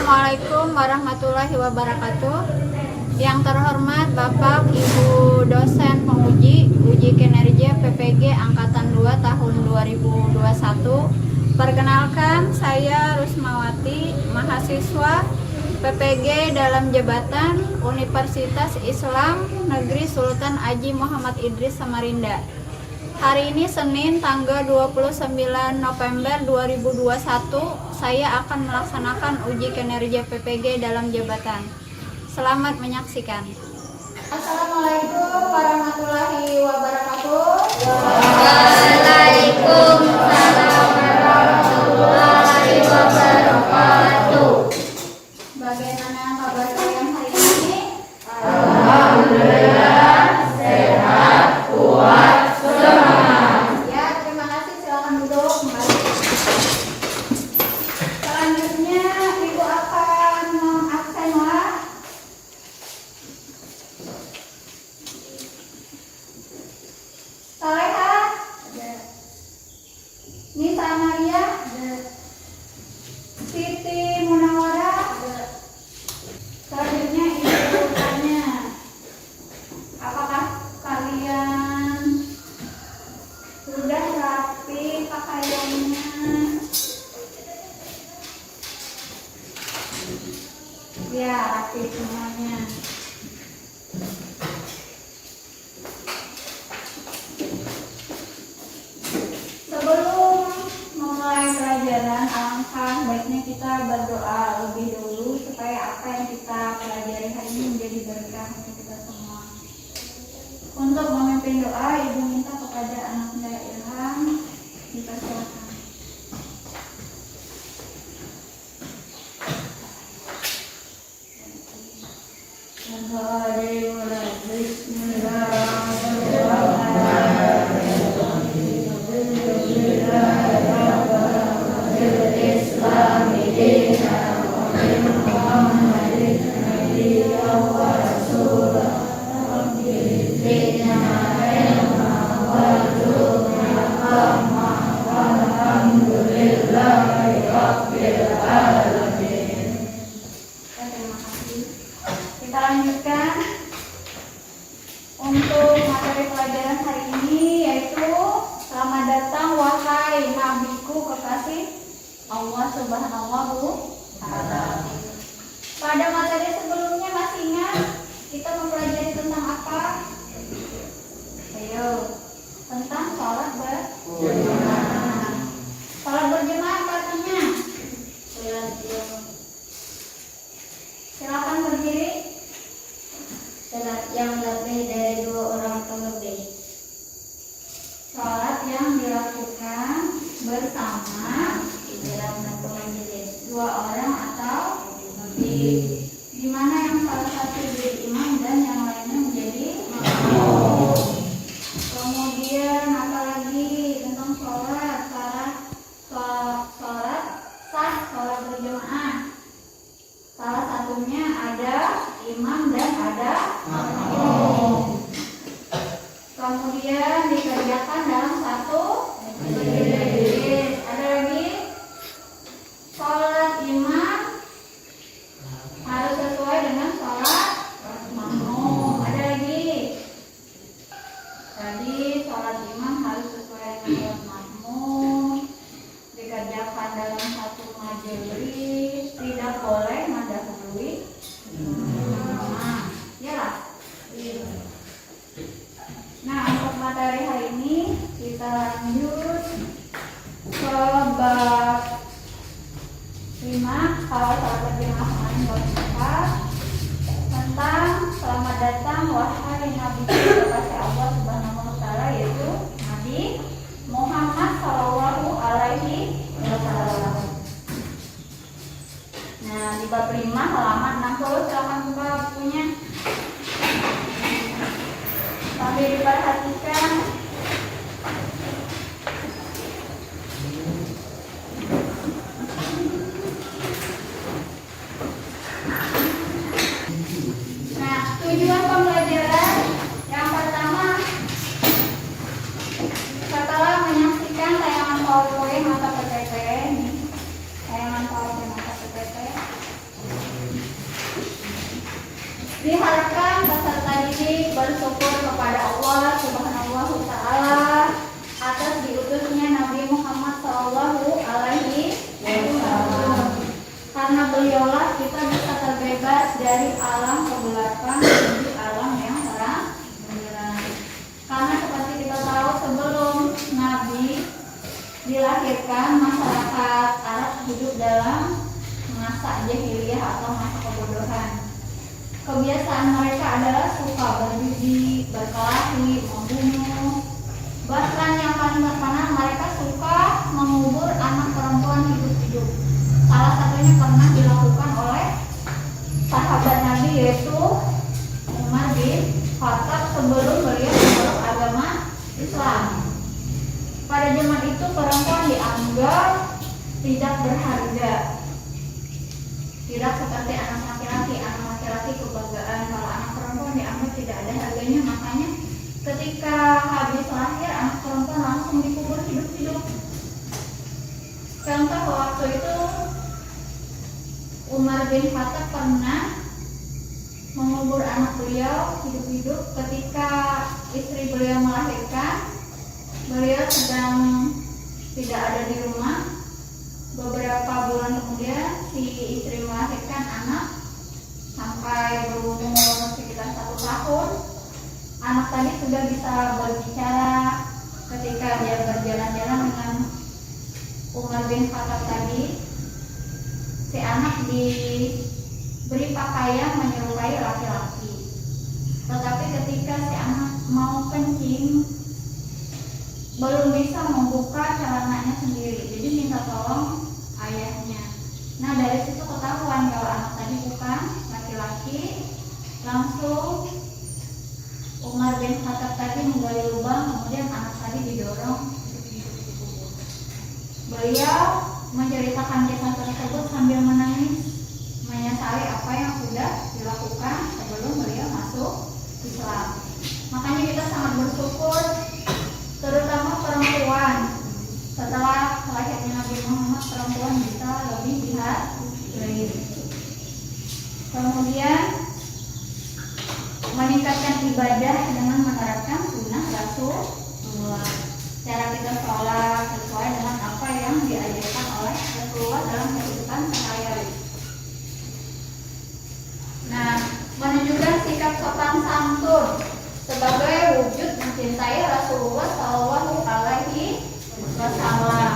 Assalamualaikum warahmatullahi wabarakatuh. Yang terhormat Bapak Ibu dosen penguji uji kinerja PPG Angkatan 2 tahun 2021. Perkenalkan, saya Rusmawati, mahasiswa PPG dalam jabatan Universitas Islam Negeri Sultan Haji Muhammad Idris Samarinda. Hari ini Senin tanggal 29 November 2021, saya akan melaksanakan uji kinerja PPG dalam jabatan. Selamat menyaksikan. Assalamualaikum warahmatullahi wabarakatuh. Waalaikumsalam warahmatullahi wabarakatuh. Bagaimana kabar kalian hari ini? Alhamdulillah, sehat, kuat, semangat. Ya, terima kasih. Silakan duduk kembali. Selanjutnya Ibu akan mengabsen Noah. Soleha? Nisa Maria? Siti Munawara? Selanjutnya Ibu tanya, apakah kalian sudah rapi pakaiannya? Ya, rapi semuanya. Sebelum memulai pelajaran, alangkah baiknya kita berdoa lebih dulu supaya apa yang kita pelajari hari ini menjadi berkah untuk kita semua. Untuk memimpin doa, Ibu minta kepada anak Bunda Ilham, dipersilakan. Terima kasih. Kita lanjutkan untuk materi pelajaran hari ini, yaitu selamat datang wahai nabiku kekasih Allah Subhanahu wa Ta'ala. Pada materi sebelumnya masih ingat kita mempelajari tentang apa? Ayo, tentang sholat berjamaah. Sholat berjamaah apa artinya? Silakan berdiri. Salat yang lebih dari 2 orang atau lebih. Sholat yang dilakukan bersama Di dalam satu majelis. 2 orang atau lebih. Di mana yang salah satu jadi imam dan yang lainnya menjadi makmum. Kemudian apalagi tentang sholat sholat berjamaah. Salah satunya ada imam dan ada makmum. Kemudian dikerjakan dalam satu majelis. Ada lagi sholat imam harus sesuai dengan sholat makmum. Ada lagi tadi sholat imam harus sesuai dengan sholat makmum. Dikerjakan dalam satu majelis, tidak boleh mendahului imam. Yalah. Nah, untuk materi hari ini kita lanjut ke bab 5. Kalau sholat berjamaah kemarin bab 4 tentang selamat datang wahai Nabi kekasih Allah Subhanahu wa Ta'ala, yaitu Nabi Muhammad Shallallahu Alaihi Wasallam. Nah, di bab 5 halaman 60, silakan buka bukunya sambil diperhatikan. Nah, tujuan pembelajaran yang pertama, setelah menyaksikan tayangan PowerPoint mata PPT, tayangan PowerPoint mata PPT, dilahirkan, masyarakat Arab hidup dalam masa jahiliyah atau masa kebodohan. Kebiasaan mereka adalah suka berjudi, berkelahi, membunuh. Bahkan yang paling terkenal, mereka suka mengubur anak perempuan hidup-hidup. Salah satunya pernah dilakukan oleh sahabat Nabi, yaitu Umar bin Khattab sebelum beliau memeluk agama Islam. Pada zaman itu perempuan dianggap tidak berharga, tidak seperti anak laki-laki. Anak laki-laki kebanggaan, kalau anak perempuan dianggap tidak ada harganya. Makanya ketika habis lahir, anak perempuan langsung dikubur hidup-hidup. Contoh waktu itu Umar bin Khattab pernah mengubur anak beliau hidup-hidup ketika istri beliau melahirkan. Beliau sedang tidak ada di rumah. Beberapa bulan kemudian si istri melahirkan anak sampai berumur sekitar 1 tahun. Anak tadi sudah bisa berbicara ketika dia berjalan-jalan dengan Umar bin Khattab tadi. Si anak diberi pakaian menyerupai laki-laki. Tetapi ketika si anak mau kencing, belum bisa membuka celananya sendiri, jadi minta tolong ayahnya. Nah, dari situ ketahuan kalau anak tadi bukan laki-laki. Langsung Umar bin Khattab tadi menggali lubang, kemudian anak tadi didorong dikubur. Beliau menceritakan kisah tersebut sambil menangis, menyesali apa yang sudah dilakukan sebelum beliau masuk Islam. Makanya kita sangat bersyukur, terutama perempuan. Setelah lahirnya Nabi Muhammad, perempuan bisa lebih dihargai. Kemudian meningkatkan ibadah dengan menerapkan sunnah Rasulullah. Cara kita sholat sesuai dengan apa yang diajarkan oleh Rasulullah dalam kehidupan sehari-hari. Nah, menunjukkan sikap sopan santun sebagai wujud mencintai Rasulullah Shallallahu Alaihi Wasallam.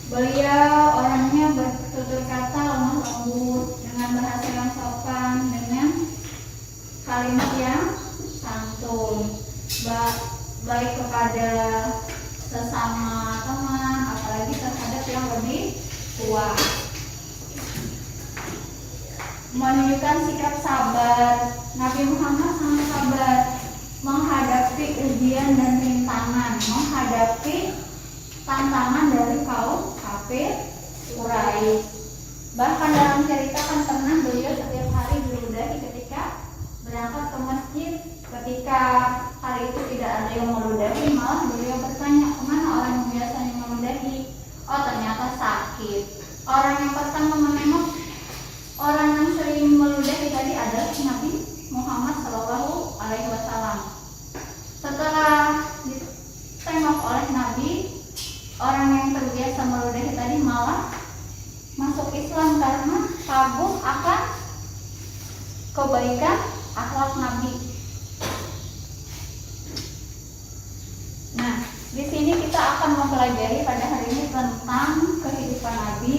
Beliau orangnya bertutur kata lemah lembut, dengan bahasa yang sopan, dengan kalimat yang santun, baik kepada sesama teman, apalagi terhadap yang lebih tua. Menunjukkan sikap sabar. Nabi Muhammad sangat sabar menghadapi ujian dan rintangan, menghadapi tantangan dari kaum kafir Quraisy. Bahkan dalam cerita kan pernah beliau setiap hari diludahi ketika berangkat ke masjid. Ketika hari itu tidak ada yang meludahi, malah beliau bertanya, kemana orang yang biasanya meludahi? Oh, ternyata sakit. Orang yang pertama menengok orang yang sering meludahi tadi adalah Nabi Muhammad Shallallahu Alaihi Wasallam. Setelah ditengok oleh Nabi, orang yang terbiasa meludahi tadi malah masuk Islam karena kagum akan kebaikan akhlak Nabi. Nah, di sini kita akan mempelajari pada hari ini tentang kehidupan Nabi,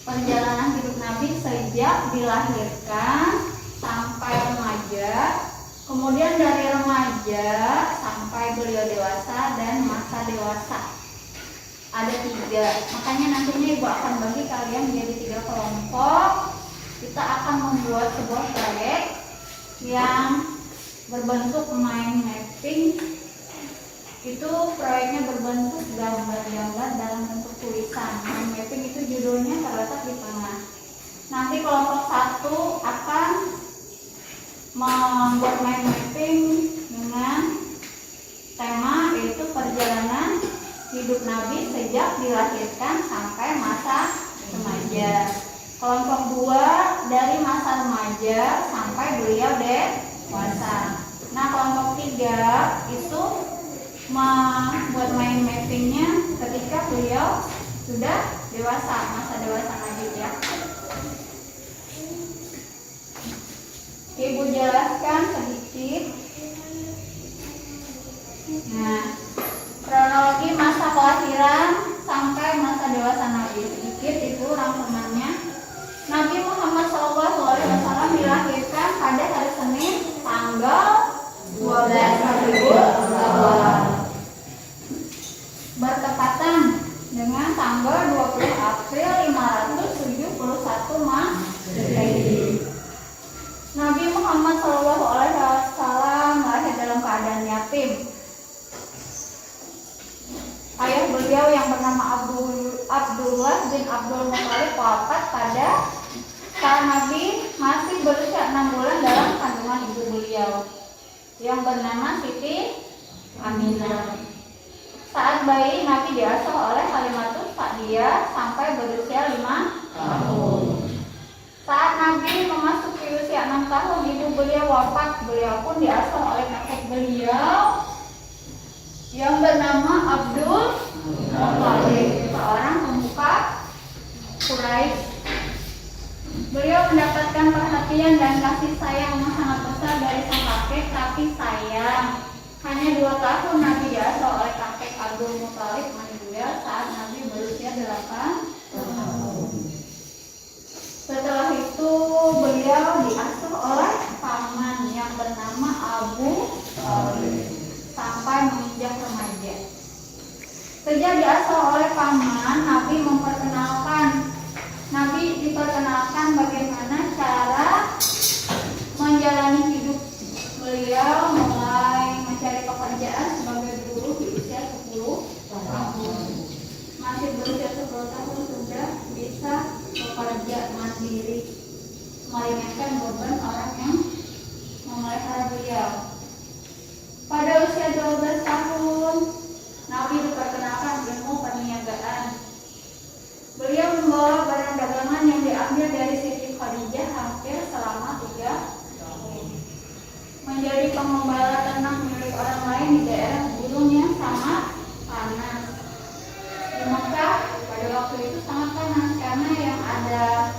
perjalanan hidup Nabi sejak dilahirkan sampai remaja, kemudian dari remaja sampai beliau dewasa, dan masa dewasa. Ada 3, makanya nantinya ibu akan bagi kalian menjadi 3 kelompok. Kita akan membuat sebuah proyek yang berbentuk mind mapping. Itu proyeknya berbentuk gambar-gambar dalam bentuk tulisan. Mind mapping itu judulnya terletak di tengah. Nanti kelompok 1 akan membuat mind mapping dengan tema yaitu perjalanan hidup Nabi sejak dilahirkan sampai masa remaja. Kelompok 2 dari masa remaja sampai beliau dewasa. Nah, kelompok 3 itu membuat mind mappingnya ketika beliau sudah dewasa, masa dewasa Nabi ya. Ibu jelaskan sedikit. Nah, kronologi masa kelahiran sampai masa dewasa Nabi. Sedikit itu rangkumannya. Nabi Muhammad SAW dilahirkan pada hari Senin tanggal 12 Rabiul Awal, bertepatan dengan tanggal 20 April 571 Masehi. Nabi Muhammad SAW lahir dalam keadaan yatim. Ayah beliau yang bernama Abdullah bin Abdul Muthalib wafat pada saat Nabi masih berusia 6 bulan dalam kandungan ibu beliau yang bernama Siti Aminah. Saat bayi Nabi diasuh oleh Halimatus Sa'diyah sampai berusia 5 tahun. Saat Nabi memasuki usia 6 tahun, ibu beliau wafat. Beliau pun diasuh oleh kakek beliau yang bernama Abdul Muthalib, seorang pemuka Quraisy. Beliau mendapatkan perhatian dan kasih sayang yang sangat besar dari sang kakek, tapi sayang hanya 2 tahun Nabi diasuh oleh kakek Abdul Muthalib meninggal saat Nabi berusia 8 tahun. Setelah itu beliau diasuh oleh paman yang bernama Abu Thalib sampai menginjak remaja. Sejak diasuh oleh paman, Nabi diperkenalkan bagaimana cara menjalani hidup. Beliau mulai mencari pekerjaan sebagai buruh di usia 10 tahun. Masih berusia 10 tahun sudah bisa bekerja mandiri, meringankan beban orang yang memelihara beliau. Pada usia 12 tahun, Nabi diperkenalkan ilmu perniagaan. Beliau membawa barang dagangan yang diambil dari Siti Khadijah hampir selama 3 tahun. Menjadi pengembala ternak milik orang lain di daerah gunung yang sangat panas. Di Mekah pada waktu itu sangat panas karena yang ada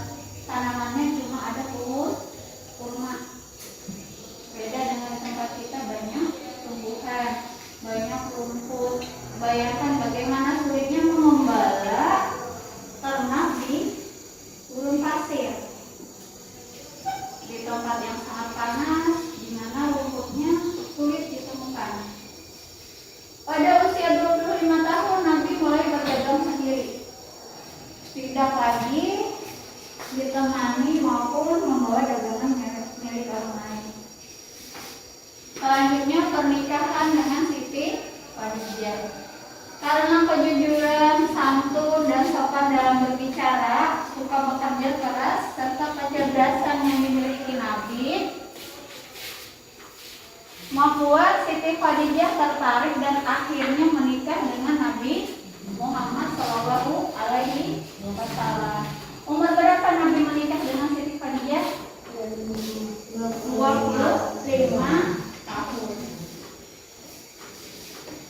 tanamannya cuma ada pohon kurma. Beda dengan tempat kita banyak tumbuhan, banyak rumput. Bayangkan bagaimana sulitnya mengembala ternak di gurun pasir, di tempat yang sangat panas, di mana rumputnya sulit ditemukan. Pada usia 25 tahun Nabi mulai berdagang sendiri, tidak lagi ditemani maupun membawa dagangan milik orang lain. Selanjutnya pernikahan dengan Siti Khadijah. Karena kejujuran, santun, dan sopan dalam berbicara, suka bekerja keras, serta kecerdasan yang dimiliki Nabi, membuat Siti Khadijah tertarik dan akhirnya menikah dengan Nabi Muhammad SAW. Umur berapa Nabi menikah dengan Siti Khadijah? 25 tahun.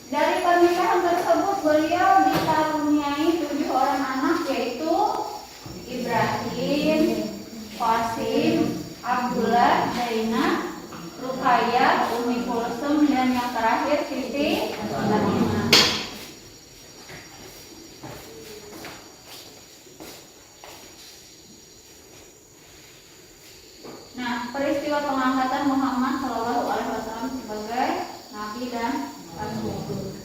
Dari pernikahan tersebut beliau dikaruniai 7 orang anak, yaitu Ibrahim, Qasim, Abdullah, Zainab, Ruqayyah, Ummi Kulsum, dan yang terakhir Siti Aminah. Nah, peristiwa pengangkatan Muhammad SAW sebagai Nabi dan Rasul.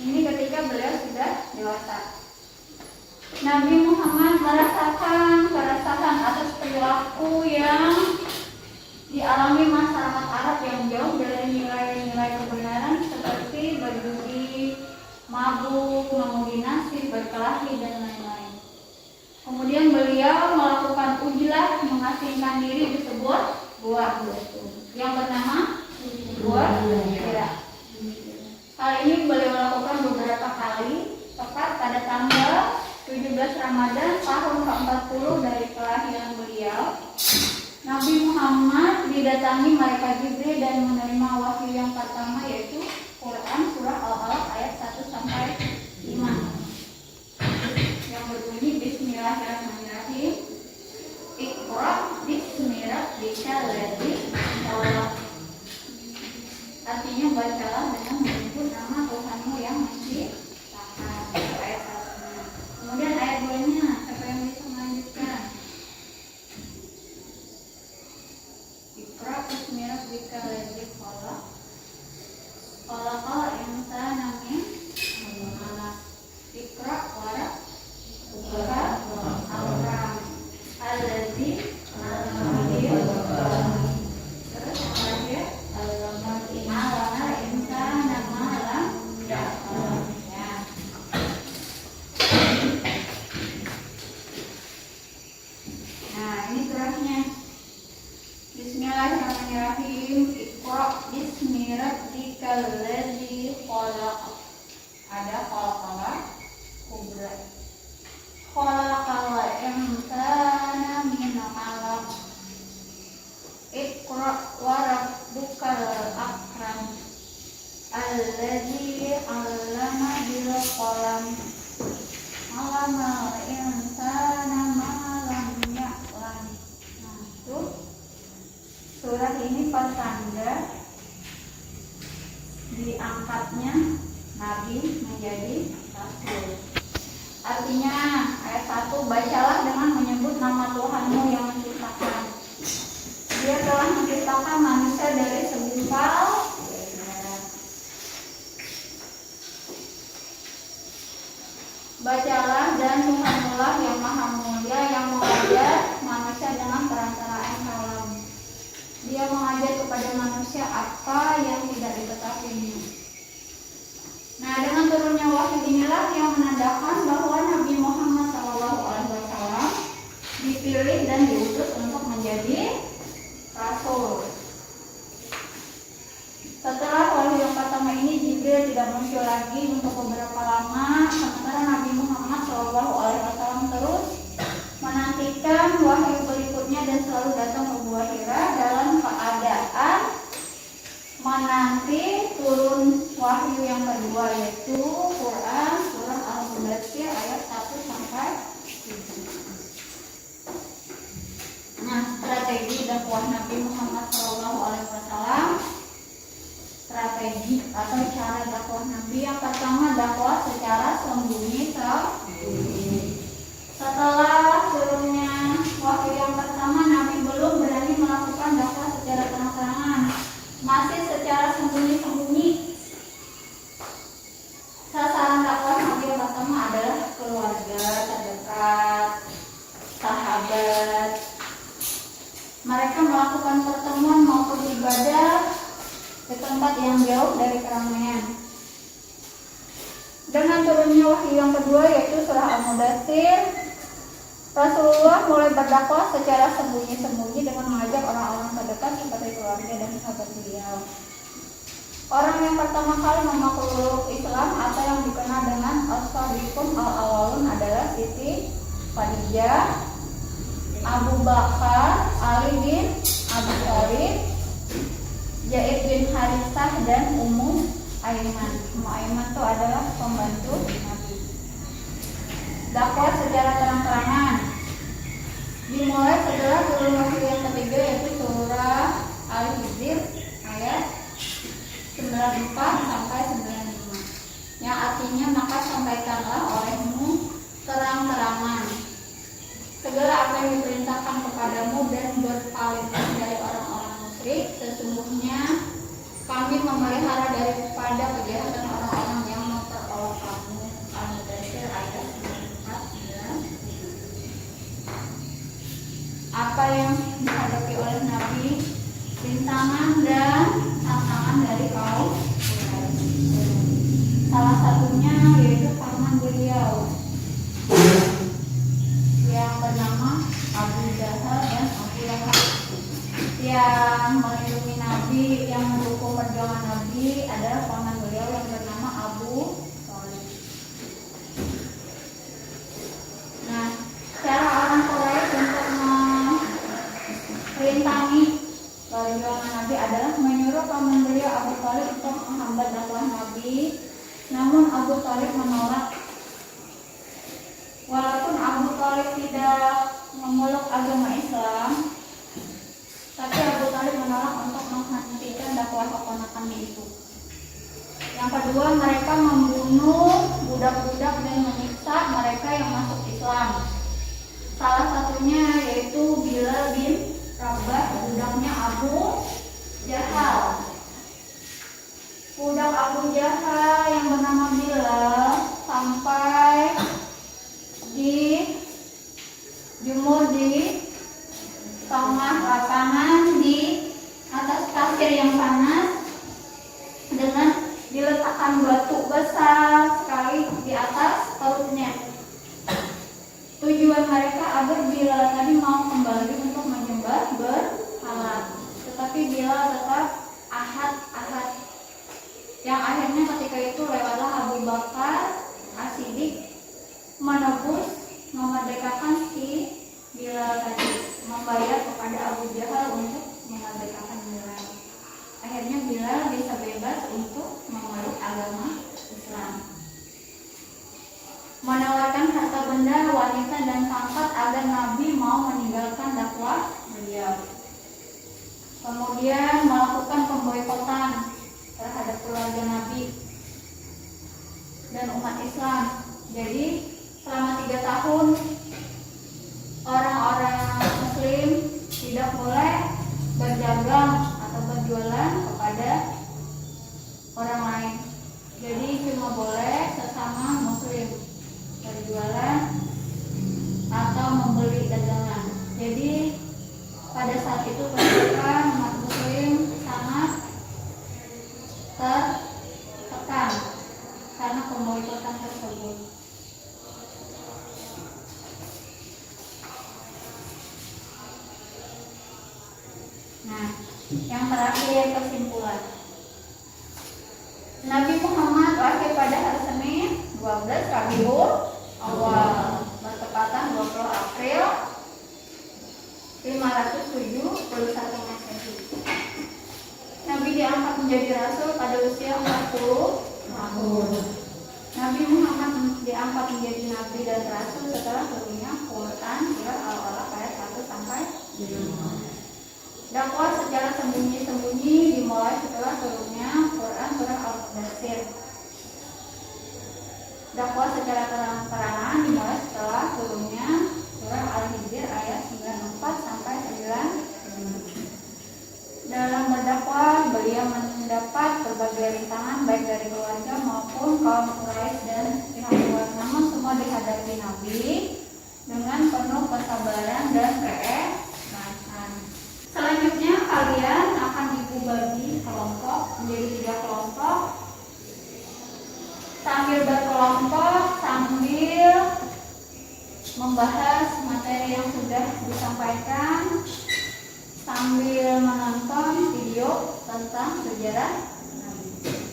Ini ketika beliau sudah dewasa. Nabi Muhammad merasakan keresahan atas perilaku yang dialami masyarakat Arab yang jauh dari nilai-nilai kebenaran seperti berjudi, mabuk, mengundi nasib, berkelahi, dan lain-lain. Kemudian beliau melakukan ujlah, mengasingkan diri di sebuah gua yang bernama Gua Hira. Hal ini beliau lakukan beberapa kali, tepat pada tanggal 17 Ramadan tahun ke-40 dari kelahiran beliau. Nabi Muhammad didatangi malaikat Jibril dan menerima wahyu yang pertama, yaitu Quran surah Al-Alaq ayat 1 sampai 5 yang berbunyi Bismillahirrahmanirrahim. Iqra bismi rabbikal ladzi khalaq. Artinya bacalah dengan menyebut nama Tuhanmu yang menciptakan. Alladzi khalaq. Ada khalaqal kubra. Khalaqal insana min 'alaq. Iqra wa rabbukal akram. Alladzi 'allama bil qalam. 'Allamal insana ma lam ya'lam. Nah, itu surat ini pertanda diangkatnya Nabi menjadi rasul. Artinya ayat 1, bacalah dengan menyebut nama Tuhanmu yang menciptakan. Dia telah menciptakan manusia dari segumpal darah. Bacalah, dan Tuhanmulah yang maha mulia yang mengajar manusia dengan perantaraan kalam. Dia mengajar kepada manusia apa yang tidak diketahuinya. Nah, dengan turunnya wahyu inilah yang menandakan bahwa Nabi Muhammad SAW dipilih dan diutus untuk menjadi rasul. Setelah wahyu yang pertama ini, Jibril tidak muncul lagi untuk beberapa lama, sementara Nabi Muhammad SAW terus menantikan wahyu berikutnya dan selalu datang ke Gua Hira dalam keadaan menanti turun wahyu yang kedua, yaitu Quran surah Al-Mudaththir ayat 1 sampai 7. Nah, strategi dakwah Nabi Muhammad SAW, strategi atau cara dakwah Nabi yang pertama, dakwah secara sembunyi. Setelah turunnya wahyu yang pertama, Nabi belum berani melakukan dakwah secara terang-terangan, masih secara sembunyi-sembunyi. Sasaran dakwah Nabi yang pertama adalah keluarga terdekat, sahabat. Mereka melakukan pertemuan maupun ibadah di tempat yang jauh dari keramaian. Dengan turunnya wahyu yang kedua, yaitu surah Al-Mudaththir, Rasulullah mulai berdakwah secara sembunyi-sembunyi dengan mengajak orang-orang terdekat seperti keluarga dan sahabat beliau. Orang yang pertama kali memeluk Islam atau yang dikenal dengan As-Shadiqun Al-Awwalun adalah Siti Khadijah, Abu Bakar, Ali bin Abi Thalib, Zaid bin Harithah, dan Ummu Aiman. Ummu Aiman itu adalah pembantu Nabi. Dakwah secara terang-terangan dimulai setelah turun wahyu yang ketiga, yaitu surah Al-Hijr ayat 94 sampai 95, yang artinya, maka sampaikanlah olehmu terang-terangan segala apa yang diperintahkan kepadamu dan berpalinglah dari orang-orang musyrik. Sesungguhnya kami memelihara daripada kejahatan orang-orang yang memperolok kamu. Al-Mudaththir ayat 4. Apa yang dihadapi oleh Nabi, rintangan dan tantangan dari kaum Quraisy. Salah satunya yaitu paman beliau yang bernama Abu Jahal dan Abu Lahab. Yang melindungi Nabi, yang mendukung perjuangan Nabi adalah paman beliau yang bernama Abu Thalib. Nah, cara orang Quraisy untuk merintangi perjuangan Nabi adalah menyuruh paman beliau Abu Thalib untuk menghambat dakwah Nabi. Namun Abu Thalib menolak. Walaupun Abu Thalib tidak memeluk agama Islam, tapi Abu Thalib menolak untuk menghentikan dakwah keponakannya itu. Yang kedua, mereka membunuh budak-budak dan menyiksa mereka yang masuk Islam. Salah satunya yaitu Bilal bin Rabah, budaknya Abu Jahal. Budak Abu Jahal yang bernama Bilal sampai dijemur di tengah lapangan di atas pasir yang panas dengan diletakkan batu besar sekali di atas perutnya. Tujuan mereka agar Bilal tadi mau kembali untuk menyembah berhala, tetapi Bilal tetap ahad. yaitu lewatlah Abu Bakar As-Siddiq menebus memerdekakan si Bilal tadi, membayar kepada Abu Jahal untuk memerdekakan Bilal. Akhirnya Bilal bisa bebas untuk memeluk agama Islam. Menawarkan harta benda, wanita dan pangkat agar Nabi mau meninggalkan dakwah beliau. Kemudian melakukan pemboikotan terhadap keluarga Nabi dan umat Islam. Jadi selama 3 tahun orang-orang Muslim tidak boleh berdagang atau berjualan kepada orang lain. Jadi cuma boleh sesama Muslim berjualan atau membeli dagangan. Jadi pada saat itu kehidupan umat Muslim sangat tertekan karena pemboikotan tersebut. Nah, yang terakhir kesimpulan. Nabi Muhammad lahir pada hari Senin 12 Rabiul Awal bertepatan 20 April 571 Masehi. Nabi diangkat menjadi rasul pada usia 40 tahun. Nabi Muhammad diangkat menjadi nabi dan rasul setelah turunnya Quran surat Al-Alaq ayat 1 sampai 5. Dakwah secara sembunyi-sembunyi dimulai setelah turunnya Quran surah Al-Mudaththir. Dakwah secara terang-terangan dimulai setelah turunnya surah Al-Hijr ayat 94 sampai 9. Dalam berdakwah, beliau mendapat berbagai rintangan baik dari keluarga maupun kaum Quraisy dan pihak luar. Namun semua dihadapi Nabi dengan penuh kesabaran dan keikhlasan. Selanjutnya kalian akan ibu bagi kelompok menjadi 3 kelompok. Sambil berkelompok, sambil membahas materi yang sudah disampaikan, sambil menonton video tentang sejarah Nabi.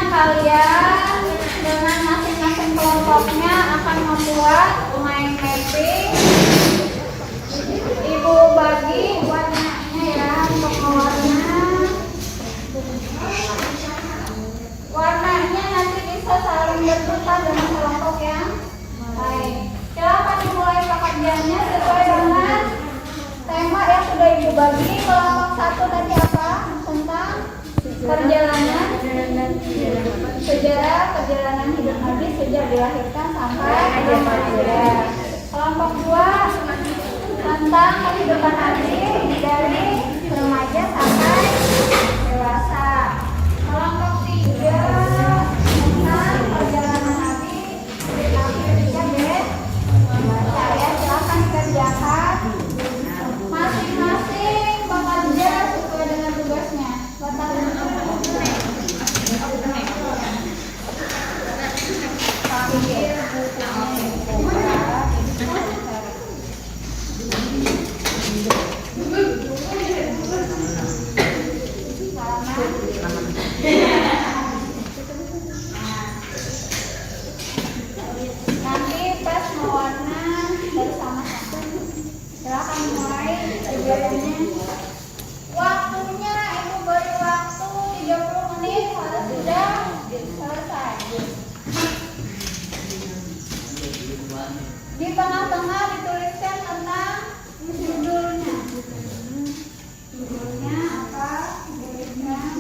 Kalian dengan masing-masing kelompoknya akan membuat mind mapping. Ibu bagi warnanya ya, untuk mewarna. Warnanya nanti bisa saling bertukar dengan kelompok yang lain. Silakan dimulai pekerjaannya sesuai dengan tema yang sudah ibu bagi. Kelompok 1 tadi apa? Tentang perjalanan sejarah perjalanan hidup Nabi sejak dilahirkan sampai remaja. Kelompok 2 tentang kehidupan Nabi dari remaja sampai dewasa. Kelompok 3 tentang perjalanan Nabi ketika dewasa. Ya, silakan dikerjakan masing-masing pekerja sesuai dengan tugasnya. Nanti pas mewarna bersama-sama. Silakan mulai kegiatannya. Waktunya ibu beri waktu 30 menit harus sudah selesai. Di tengah-tengah dituliskan tentang judulnya. Judulnya apa? Tuliskan.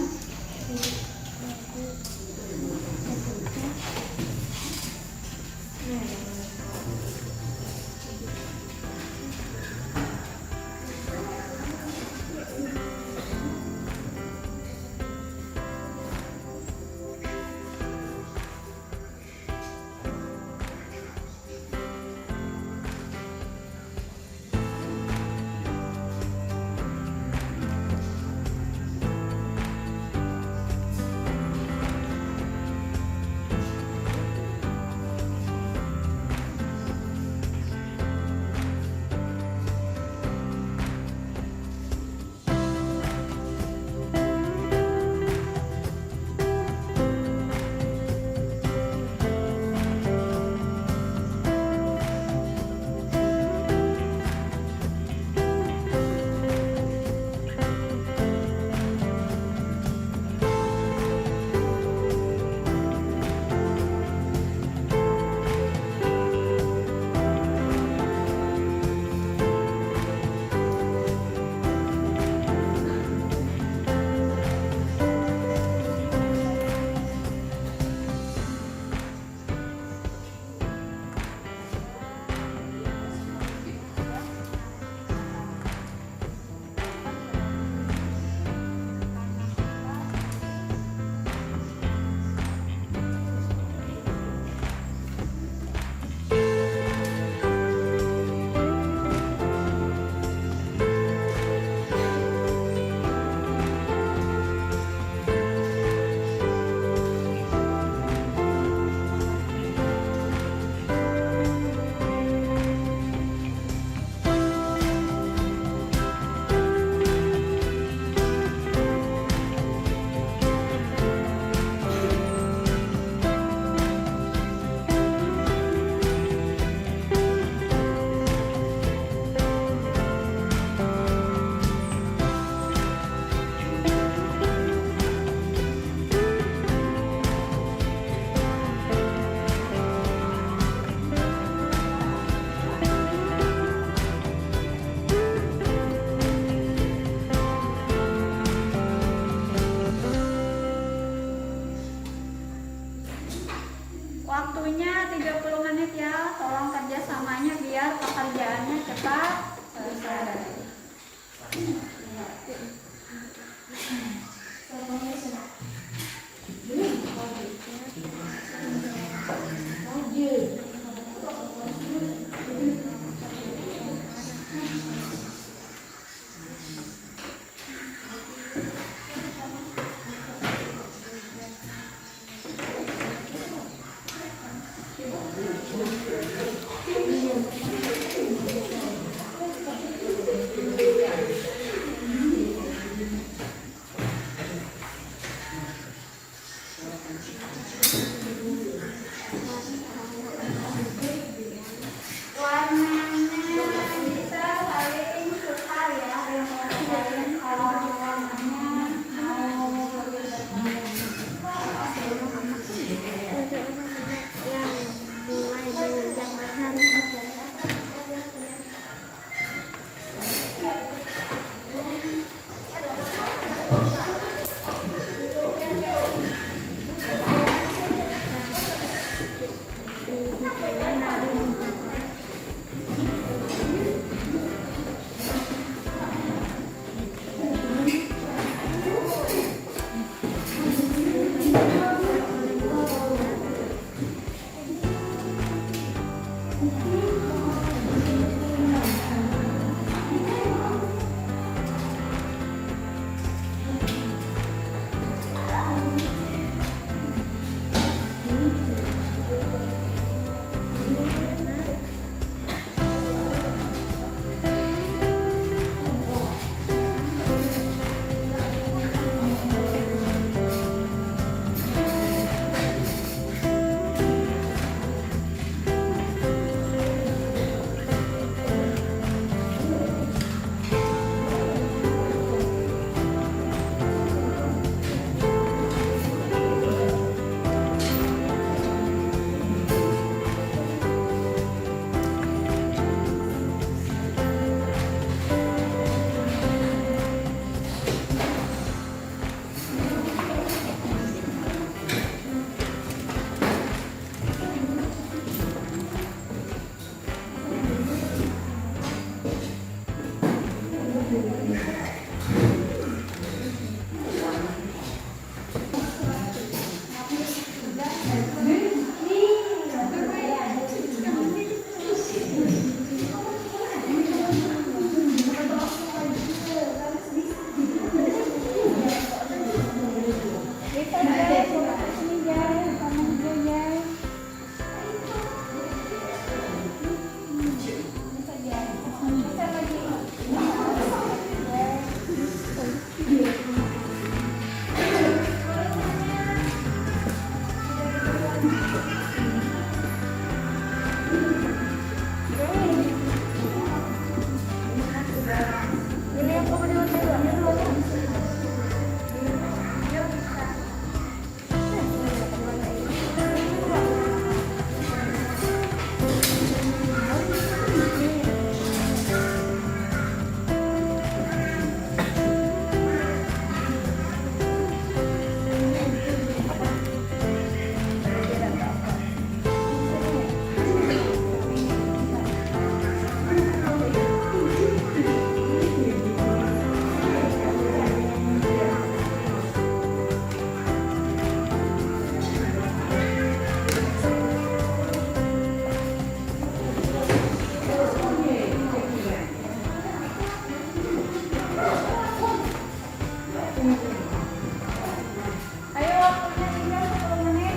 Ayo waktunya tinggal 10 menit.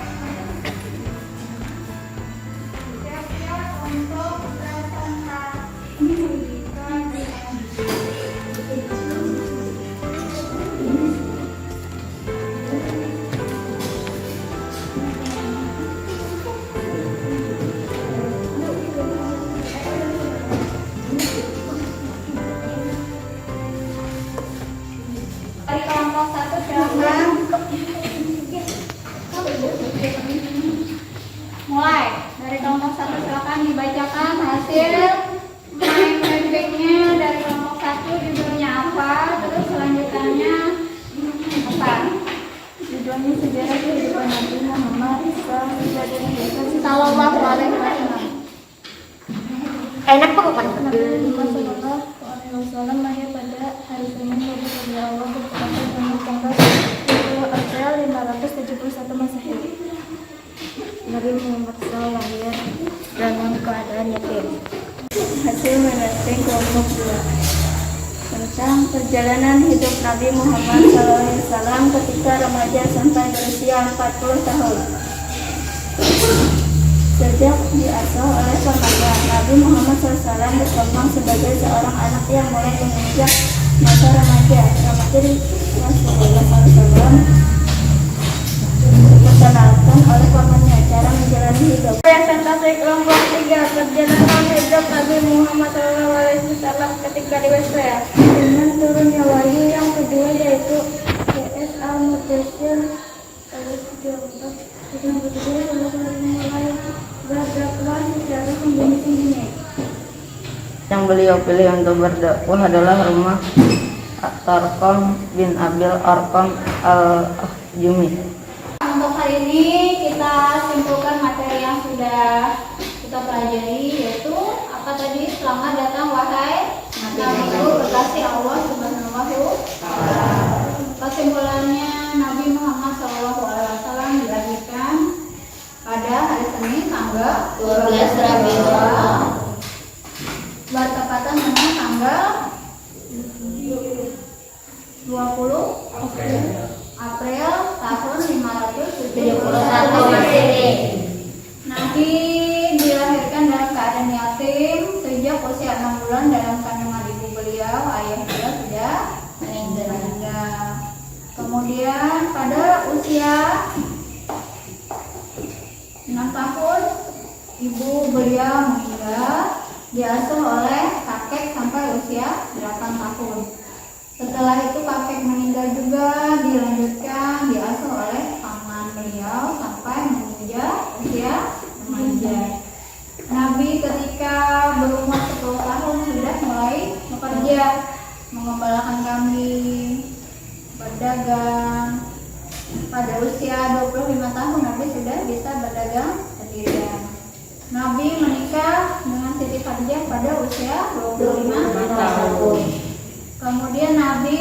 Siap-siap untuk presentasi. Dari kelompok 1 silakan. Mulai dari kelompok 1 silakan dibacakan hasil mind mappingnya dari kelompok 1, judulnya apa, terus selanjutnya apa? Judulnya sejarah kehidupan Nabi Muhammad Sallallahu Alaihi Wasallam. Enak kok kan? Nabi Muhammad Sallallahu Alaihi Wasallam lahir pada hari Senin dari Allah bertepatan dengan tanggal 10 April 571 Masehi. Nabi Muhammad SAW lahir dalam keadaan yatim. Hasil mapping kelompok 2 tentang perjalanan hidup Nabi Muhammad SAW ketika remaja sampai berusia 40 tahun. Sejak diasuh oleh pamannya, Nabi Muhammad SAW berkembang sebagai seorang anak yang mulai menginjak masa remaja. Rasulullah SAW diperkenalkan oleh pamannya cara menjalani hidup. Presentasi kelompok 3, perjalanan hidup Nabi Muhammad SAW ketika dewasa. Dengan turunnya wahyu yang kedua yaitu PS Al-Mudaththir ayat 34. Yang kedua lalu mulai berdakwah secara sembunyi-sembunyi. Yang beliau pilih untuk berdakwah adalah rumah At-Tarqam bin Abil Arqam Al-Ahjumi. Untuk hari ini kita simpulkan materi yang sudah kita pelajari, yaitu apa tadi? Selamat datang wahai Nabi berkasih Allah Subhanahu wa Ta'ala. Kesimpulannya, Nabi Muhammad SAW dilahirkan pada hari Senin tanggal 12 Rabiul Awal bertepatan dengan tanggal 20 April tahun 571 Masehi. Nabi dilahirkan dalam keadaan yatim sejak usia 6 bulan dalam kandungan ibu beliau. Ayah beliau sudah meninggal. Kemudian pada usia 6 tahun ibu beliau meninggal, diasuh oleh kakek sampai usia 8 tahun. Setelah itu kakek meninggal juga, dilanjutkan diasuh oleh paman beliau sampai menginjak usia remaja. Nabi ketika berumur 10 tahun sudah mulai bekerja, mengembalakan kambing, berdagang. Pada usia 25 tahun Nabi sudah bisa berdagang sendirian. Nabi menikah dengan Siti Khadijah pada usia 25 tahun. Kemudian Nabi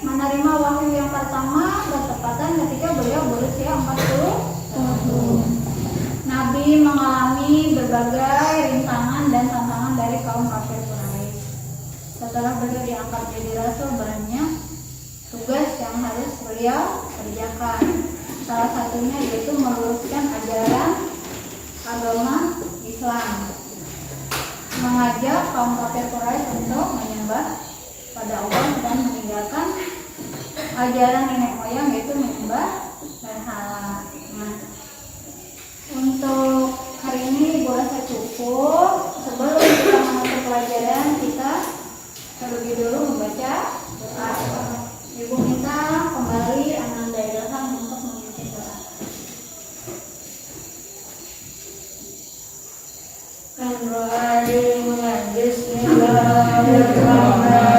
menerima wahyu yang pertama bertepatan ketika beliau berusia 40 tahun. Nabi mengalami berbagai rintangan dan tantangan dari kaum kafir Quraisy. Setelah beliau diangkat jadi rasul, banyak tugas yang harus beliau kerjakan. Salah satunya yaitu meluruskan ajaran agama Islam, mengajak kaum kafir Quraisy untuk menyembah pada Allah dan meninggalkan ajaran nenek moyang yaitu menyembah berhala. Nah, untuk hari ini Ibu rasa cukup. Sebelum kita menutup pelajaran, kita terlebih dulu membaca doa. Ibu minta kembali Ananda Ilham untuk mengisi doa. Bismillahirrahmanirrahim.